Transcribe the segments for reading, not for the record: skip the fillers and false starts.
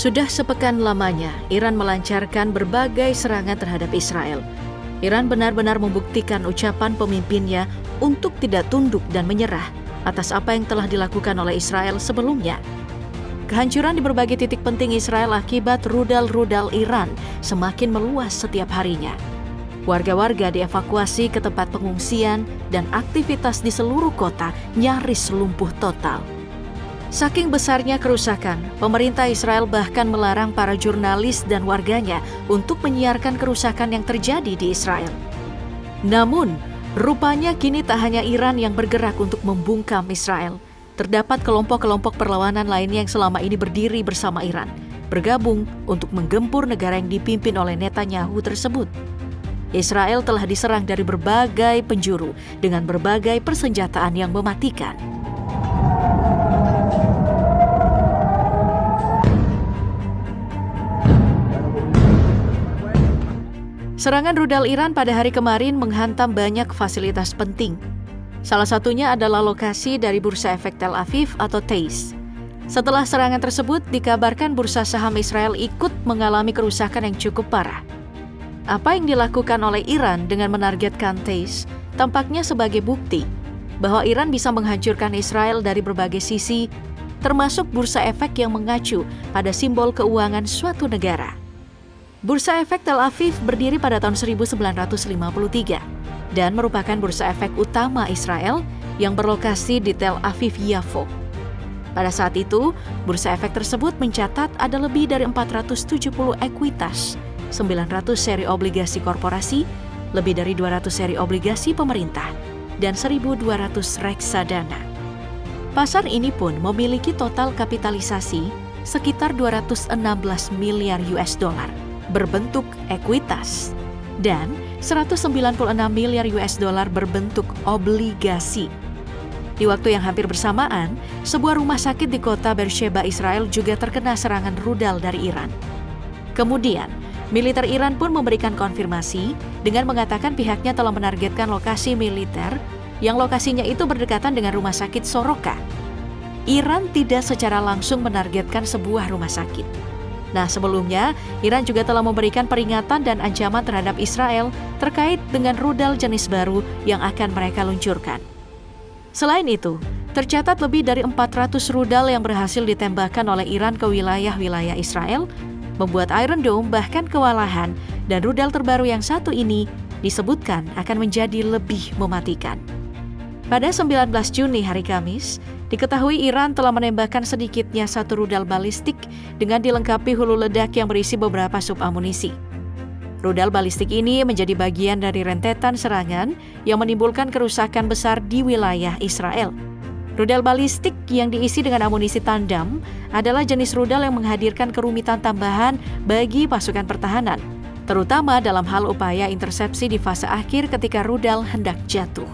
Sudah sepekan lamanya, Iran melancarkan berbagai serangan terhadap Israel. Iran benar-benar membuktikan ucapan pemimpinnya untuk tidak tunduk dan menyerah atas apa yang telah dilakukan oleh Israel sebelumnya. Kehancuran di berbagai titik penting Israel akibat rudal-rudal Iran semakin meluas setiap harinya. Warga-warga dievakuasi ke tempat pengungsian dan aktivitas di seluruh kota nyaris lumpuh total. Saking besarnya kerusakan, pemerintah Israel bahkan melarang para jurnalis dan warganya untuk menyiarkan kerusakan yang terjadi di Israel. Namun, rupanya kini tak hanya Iran yang bergerak untuk membungkam Israel. Terdapat kelompok-kelompok perlawanan lainnya yang selama ini berdiri bersama Iran, bergabung untuk menggempur negara yang dipimpin oleh Netanyahu tersebut. Israel telah diserang dari berbagai penjuru dengan berbagai persenjataan yang mematikan. Serangan rudal Iran pada hari kemarin menghantam banyak fasilitas penting. Salah satunya adalah lokasi dari Bursa Efek Tel Aviv atau TAIS. Setelah serangan tersebut, dikabarkan bursa saham Israel ikut mengalami kerusakan yang cukup parah. Apa yang dilakukan oleh Iran dengan menargetkan TAIS tampaknya sebagai bukti bahwa Iran bisa menghancurkan Israel dari berbagai sisi, termasuk bursa efek yang mengacu pada simbol keuangan suatu negara. Bursa Efek Tel Aviv berdiri pada tahun 1953 dan merupakan bursa efek utama Israel yang berlokasi di Tel Aviv-Yafo. Pada saat itu, bursa efek tersebut mencatat ada lebih dari 470 ekuitas, 900 seri obligasi korporasi, lebih dari 200 seri obligasi pemerintah, dan 1.200 reksadana. Pasar ini pun memiliki total kapitalisasi sekitar 216 miliar US dollar. Berbentuk ekuitas dan 196 miliar US dollar berbentuk obligasi. Di waktu yang hampir bersamaan, sebuah rumah sakit di kota Beersheba, Israel juga terkena serangan rudal dari Iran. Kemudian, militer Iran pun memberikan konfirmasi dengan mengatakan pihaknya telah menargetkan lokasi militer yang lokasinya itu berdekatan dengan rumah sakit Soroka. Iran tidak secara langsung menargetkan sebuah rumah sakit. Nah, sebelumnya, Iran juga telah memberikan peringatan dan ancaman terhadap Israel terkait dengan rudal jenis baru yang akan mereka luncurkan. Selain itu, tercatat lebih dari 400 rudal yang berhasil ditembakkan oleh Iran ke wilayah-wilayah Israel, membuat Iron Dome bahkan kewalahan, dan rudal terbaru yang satu ini disebutkan akan menjadi lebih mematikan. Pada 19 Juni hari Kamis, diketahui Iran telah menembakkan sedikitnya satu rudal balistik dengan dilengkapi hulu ledak yang berisi beberapa sub amunisi. Rudal balistik ini menjadi bagian dari rentetan serangan yang menimbulkan kerusakan besar di wilayah Israel. Rudal balistik yang diisi dengan amunisi tandam adalah jenis rudal yang menghadirkan kerumitan tambahan bagi pasukan pertahanan, terutama dalam hal upaya intersepsi di fase akhir ketika rudal hendak jatuh.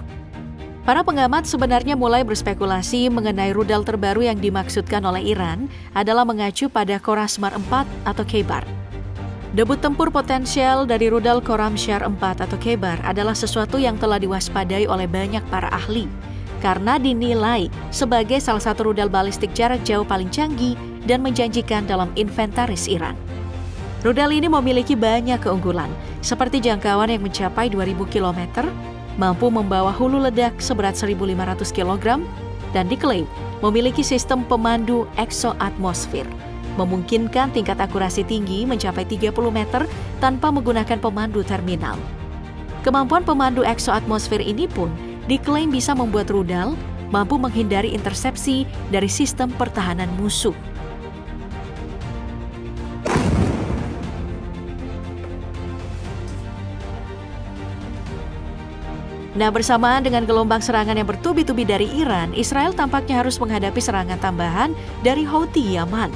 Para pengamat sebenarnya mulai berspekulasi mengenai rudal terbaru yang dimaksudkan oleh Iran adalah mengacu pada Khorasmar 4 atau Khaybar. Debut tempur potensial dari rudal Khorramshahr 4 atau Khaybar adalah sesuatu yang telah diwaspadai oleh banyak para ahli karena dinilai sebagai salah satu rudal balistik jarak jauh paling canggih dan menjanjikan dalam inventaris Iran. Rudal ini memiliki banyak keunggulan, seperti jangkauan yang mencapai 2.000 km, mampu membawa hulu ledak seberat 1.500 kg, dan diklaim memiliki sistem pemandu eksoatmosfer, memungkinkan tingkat akurasi tinggi mencapai 30 meter tanpa menggunakan pemandu terminal. Kemampuan pemandu eksoatmosfer ini pun diklaim bisa membuat rudal mampu menghindari intersepsi dari sistem pertahanan musuh. Nah, bersamaan dengan gelombang serangan yang bertubi-tubi dari Iran, Israel tampaknya harus menghadapi serangan tambahan dari Houthi Yaman.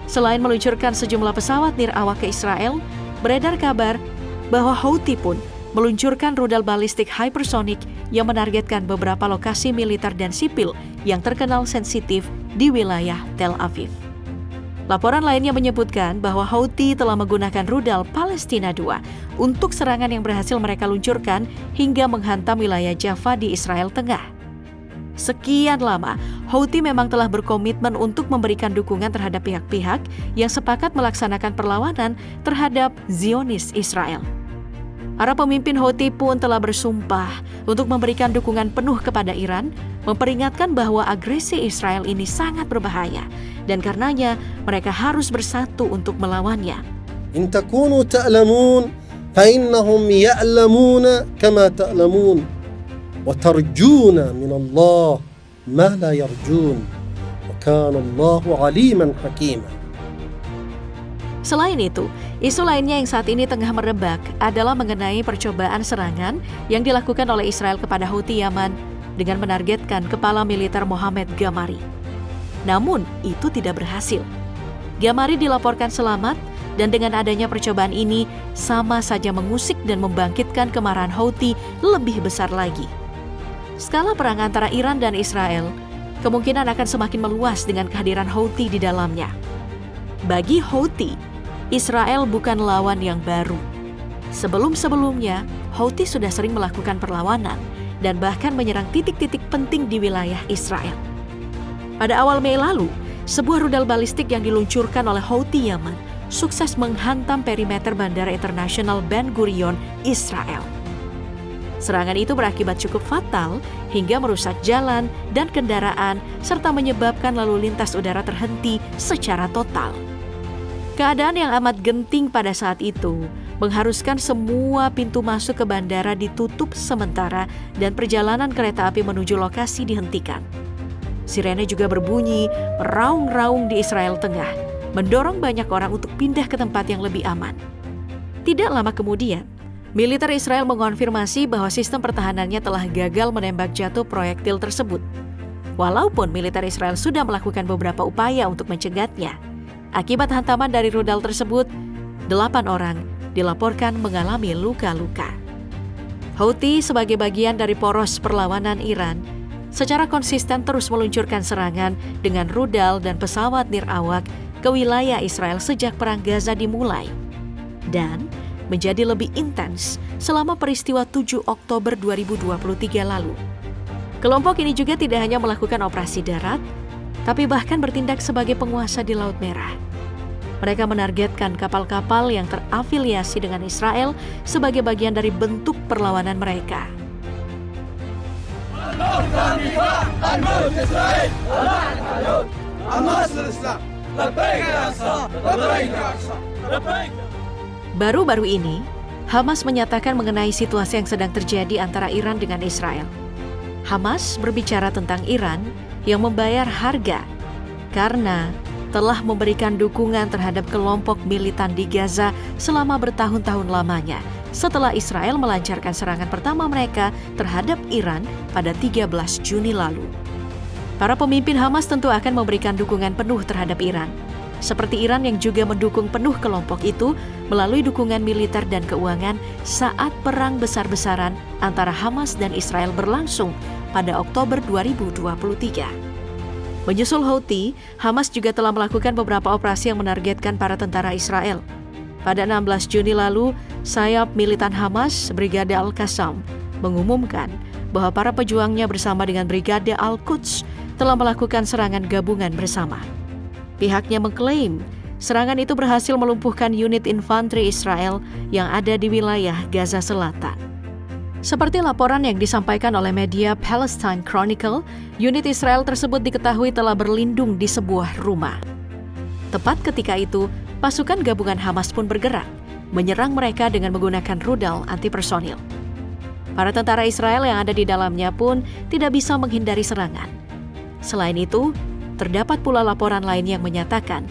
Selain meluncurkan sejumlah pesawat nirawak ke Israel, beredar kabar bahwa Houthi pun meluncurkan rudal balistik hypersonic yang menargetkan beberapa lokasi militer dan sipil yang terkenal sensitif di wilayah Tel Aviv. Laporan lainnya menyebutkan bahwa Houthi telah menggunakan rudal Palestina II untuk serangan yang berhasil mereka luncurkan hingga menghantam wilayah Jaffa di Israel Tengah. Sekian lama, Houthi memang telah berkomitmen untuk memberikan dukungan terhadap pihak-pihak yang sepakat melaksanakan perlawanan terhadap Zionis Israel. Para pemimpin Houthi pun telah bersumpah untuk memberikan dukungan penuh kepada Iran, memperingatkan bahwa agresi Israel ini sangat berbahaya dan karenanya mereka harus bersatu untuk melawannya. In takunu ta'lamun fa innahum ya'lamuna kama ta'lamun wa tarjuna min Allah ma la yarjun wa kana Allahu 'aliman hakima. Selain itu, isu lainnya yang saat ini tengah merebak adalah mengenai percobaan serangan yang dilakukan oleh Israel kepada Houthi Yaman dengan menargetkan kepala militer Mohammad Gamari. Namun, itu tidak berhasil. Gamari dilaporkan selamat dan dengan adanya percobaan ini sama saja mengusik dan membangkitkan kemarahan Houthi lebih besar lagi. Skala perang antara Iran dan Israel kemungkinan akan semakin meluas dengan kehadiran Houthi di dalamnya. Bagi Houthi, Israel bukan lawan yang baru. Sebelum-sebelumnya, Houthi sudah sering melakukan perlawanan dan bahkan menyerang titik-titik penting di wilayah Israel. Pada awal Mei lalu, sebuah rudal balistik yang diluncurkan oleh Houthi Yaman sukses menghantam perimeter Bandara Internasional Ben Gurion, Israel. Serangan itu berakibat cukup fatal hingga merusak jalan dan kendaraan serta menyebabkan lalu lintas udara terhenti secara total. Keadaan yang amat genting pada saat itu mengharuskan semua pintu masuk ke bandara ditutup sementara dan perjalanan kereta api menuju lokasi dihentikan. Sirene juga berbunyi meraung-raung di Israel Tengah, mendorong banyak orang untuk pindah ke tempat yang lebih aman. Tidak lama kemudian, militer Israel mengonfirmasi bahwa sistem pertahanannya telah gagal menembak jatuh proyektil tersebut. Walaupun militer Israel sudah melakukan beberapa upaya untuk mencegatnya, akibat hantaman dari rudal tersebut, 8 orang dilaporkan mengalami luka-luka. Houthi sebagai bagian dari poros perlawanan Iran, secara konsisten terus meluncurkan serangan dengan rudal dan pesawat nirawak ke wilayah Israel sejak Perang Gaza dimulai. Dan menjadi lebih intens selama peristiwa 7 Oktober 2023 lalu. Kelompok ini juga tidak hanya melakukan operasi darat, tapi bahkan bertindak sebagai penguasa di Laut Merah. Mereka menargetkan kapal-kapal yang terafiliasi dengan Israel sebagai bagian dari bentuk perlawanan mereka. Baru-baru ini, Hamas menyatakan mengenai situasi yang sedang terjadi antara Iran dengan Israel. Hamas berbicara tentang Iran yang membayar harga karena telah memberikan dukungan terhadap kelompok militan di Gaza selama bertahun-tahun lamanya setelah Israel melancarkan serangan pertama mereka terhadap Iran pada 13 Juni lalu. Para pemimpin Hamas tentu akan memberikan dukungan penuh terhadap Iran, seperti Iran yang juga mendukung penuh kelompok itu melalui dukungan militer dan keuangan saat perang besar-besaran antara Hamas dan Israel berlangsung pada Oktober 2023. Menyusul Houthi, Hamas juga telah melakukan beberapa operasi yang menargetkan para tentara Israel. Pada 16 Juni lalu, sayap militan Hamas, Brigade Al-Qassam, mengumumkan bahwa para pejuangnya bersama dengan Brigade Al-Quds telah melakukan serangan gabungan bersama. Pihaknya mengklaim serangan itu berhasil melumpuhkan unit infanteri Israel yang ada di wilayah Gaza Selatan. Seperti laporan yang disampaikan oleh media Palestine Chronicle, unit Israel tersebut diketahui telah berlindung di sebuah rumah. Tepat ketika itu, pasukan gabungan Hamas pun bergerak, menyerang mereka dengan menggunakan rudal anti-personil. Para tentara Israel yang ada di dalamnya pun tidak bisa menghindari serangan. Selain itu, terdapat pula laporan lain yang menyatakan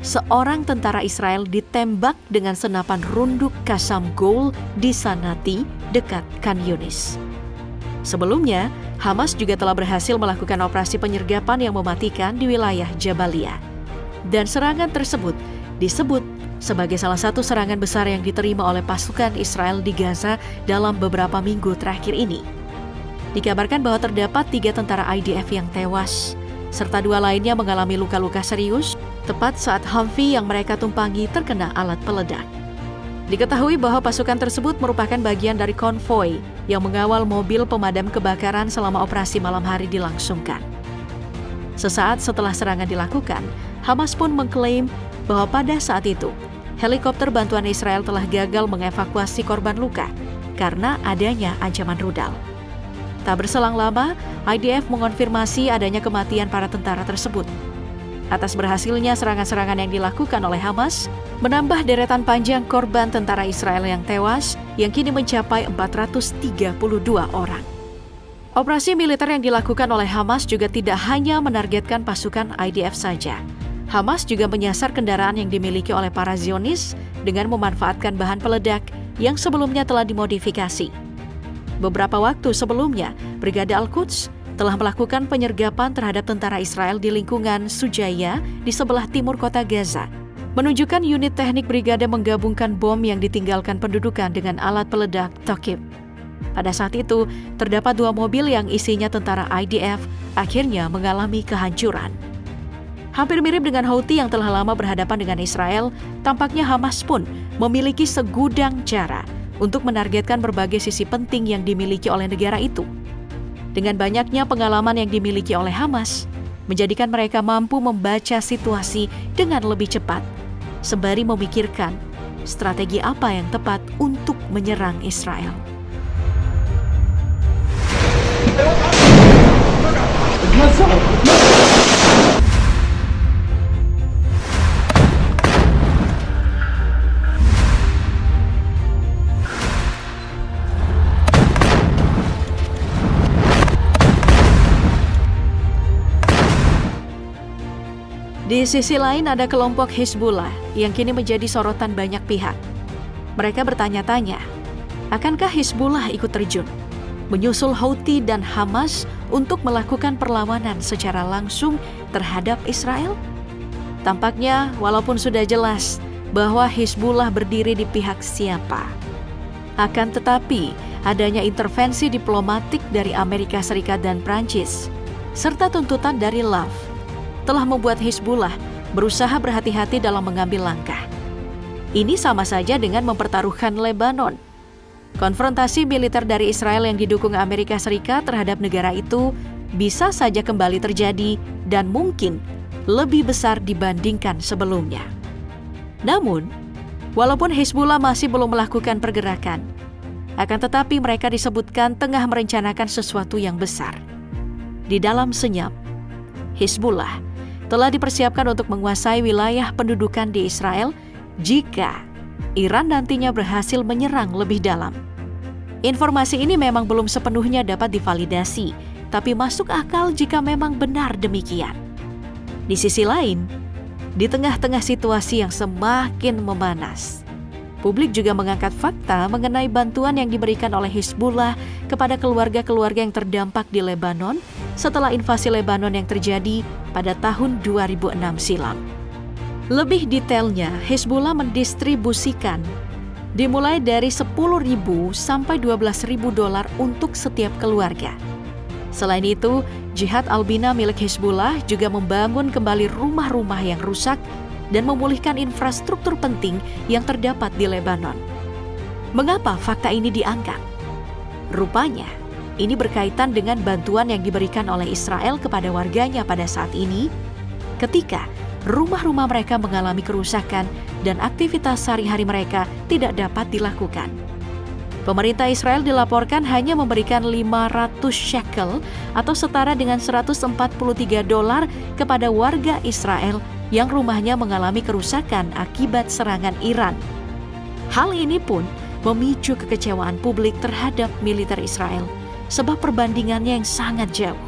seorang tentara Israel ditembak dengan senapan runduk Qassam Goal di Sanati, dekat Khan Yunis. Sebelumnya, Hamas juga telah berhasil melakukan operasi penyergapan yang mematikan di wilayah Jabalia. Dan serangan tersebut disebut sebagai salah satu serangan besar yang diterima oleh pasukan Israel di Gaza dalam beberapa minggu terakhir ini. Dikabarkan bahwa terdapat 3 tentara IDF yang tewas, serta 2 lainnya mengalami luka-luka serius tepat saat Humvee yang mereka tumpangi terkena alat peledak. Diketahui bahwa pasukan tersebut merupakan bagian dari konvoi yang mengawal mobil pemadam kebakaran selama operasi malam hari dilangsungkan. Sesaat setelah serangan dilakukan, Hamas pun mengklaim bahwa pada saat itu, helikopter bantuan Israel telah gagal mengevakuasi korban luka karena adanya ancaman rudal. Tak berselang lama, IDF mengonfirmasi adanya kematian para tentara tersebut. Atas berhasilnya serangan-serangan yang dilakukan oleh Hamas, menambah deretan panjang korban tentara Israel yang tewas yang kini mencapai 432 orang. Operasi militer yang dilakukan oleh Hamas juga tidak hanya menargetkan pasukan IDF saja. Hamas juga menyasar kendaraan yang dimiliki oleh para Zionis dengan memanfaatkan bahan peledak yang sebelumnya telah dimodifikasi. Beberapa waktu sebelumnya, Brigade Al-Quds telah melakukan penyergapan terhadap tentara Israel di lingkungan Sujaya di sebelah timur kota Gaza, menunjukkan unit teknik brigade menggabungkan bom yang ditinggalkan pendudukan dengan alat peledak Tokib. Pada saat itu, terdapat 2 mobil yang isinya tentara IDF akhirnya mengalami kehancuran. Hampir mirip dengan Houthi yang telah lama berhadapan dengan Israel, tampaknya Hamas pun memiliki segudang cara untuk menargetkan berbagai sisi penting yang dimiliki oleh negara itu. Dengan banyaknya pengalaman yang dimiliki oleh Hamas, menjadikan mereka mampu membaca situasi dengan lebih cepat, sembari memikirkan strategi apa yang tepat untuk menyerang Israel. Di sisi lain ada kelompok Hizbullah yang kini menjadi sorotan banyak pihak. Mereka bertanya-tanya, akankah Hizbullah ikut terjun, menyusul Houthi dan Hamas untuk melakukan perlawanan secara langsung terhadap Israel? Tampaknya walaupun sudah jelas bahwa Hizbullah berdiri di pihak siapa, akan tetapi adanya intervensi diplomatik dari Amerika Serikat dan Prancis, serta tuntutan dari Lav, telah membuat Hizbullah berusaha berhati-hati dalam mengambil langkah. Ini sama saja dengan mempertaruhkan Lebanon. Konfrontasi militer dari Israel yang didukung Amerika Serikat terhadap negara itu bisa saja kembali terjadi dan mungkin lebih besar dibandingkan sebelumnya. Namun, walaupun Hizbullah masih belum melakukan pergerakan, akan tetapi mereka disebutkan tengah merencanakan sesuatu yang besar. Di dalam senyap, Hizbullah telah dipersiapkan untuk menguasai wilayah pendudukan di Israel jika Iran nantinya berhasil menyerang lebih dalam. Informasi ini memang belum sepenuhnya dapat divalidasi, tapi masuk akal jika memang benar demikian. Di sisi lain, di tengah-tengah situasi yang semakin memanas, publik juga mengangkat fakta mengenai bantuan yang diberikan oleh Hizbullah kepada keluarga-keluarga yang terdampak di Lebanon setelah invasi Lebanon yang terjadi pada tahun 2006 silam. Lebih detailnya, Hizbullah mendistribusikan dimulai dari 10.000 sampai 12.000 dolar untuk setiap keluarga. Selain itu, Jihad Al-Bina milik Hizbullah juga membangun kembali rumah-rumah yang rusak dan memulihkan infrastruktur penting yang terdapat di Lebanon. Mengapa fakta ini diangkat? Rupanya, ini berkaitan dengan bantuan yang diberikan oleh Israel kepada warganya pada saat ini, ketika rumah-rumah mereka mengalami kerusakan dan aktivitas sehari-hari mereka tidak dapat dilakukan. Pemerintah Israel dilaporkan hanya memberikan 500 shekel atau setara dengan 143 dolar kepada warga Israel yang rumahnya mengalami kerusakan akibat serangan Iran. Hal ini pun memicu kekecewaan publik terhadap militer Israel, sebab perbandingannya yang sangat jauh.